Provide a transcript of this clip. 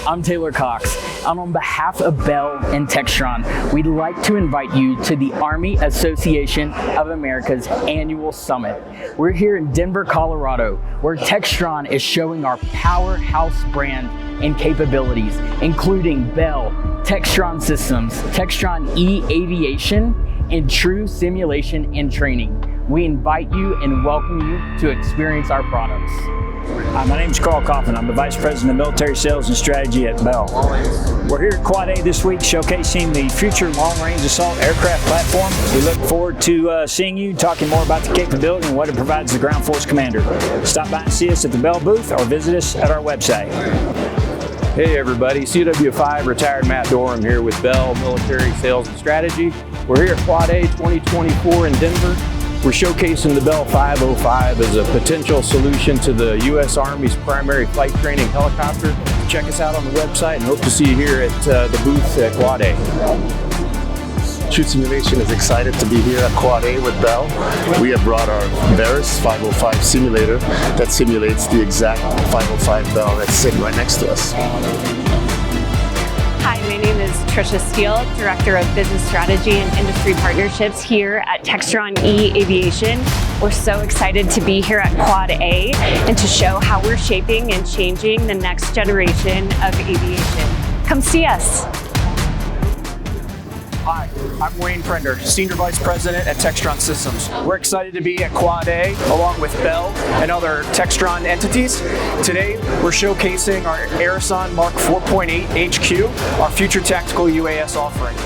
I'm Taylor Cox, and on behalf of Bell and Textron, we'd like to invite you to the Army Association of America's annual summit. We're here in Denver, Colorado, where Textron is showing our powerhouse brand and capabilities, including Bell, Textron Systems, Textron eAviation, and TRU Simulation and Training. We invite you and welcome you to experience our products. Hi, my name is Carl Coffin. I'm the Vice President of Military Sales and Strategy at Bell. We're here at Quad A this week showcasing the future long-range assault aircraft platform. We look forward to seeing you, talking more about the capability and what it provides the ground force commander. Stop by and see us at the Bell booth or visit us at our website. Hey everybody, CW5 retired Matt Dorham here with Bell Military Sales and Strategy. We're here at Quad A 2024 in Denver. We're showcasing the Bell 505 as a potential solution to the U.S. Army's primary flight training helicopter. Check us out on the website and hope to see you here at the booth at Quad A. TRU Simulation is excited to be here at Quad A with Bell. We have brought our Veris 505 simulator that simulates the exact 505 Bell that's sitting right next to us. Hi, my name is Trisha Steel, Director of Business Strategy and Industry Partnerships here at Textron eAviation. We're so excited to be here at Quad A and to show how we're shaping and changing the next generation of aviation. Come see us. Hi, I'm Wayne Prender, Senior Vice President at Textron Systems. We're excited to be at Quad A along with Bell and other Textron entities. Today, we're showcasing our Aerison Mark 4.8 HQ, our future tactical UAS offering.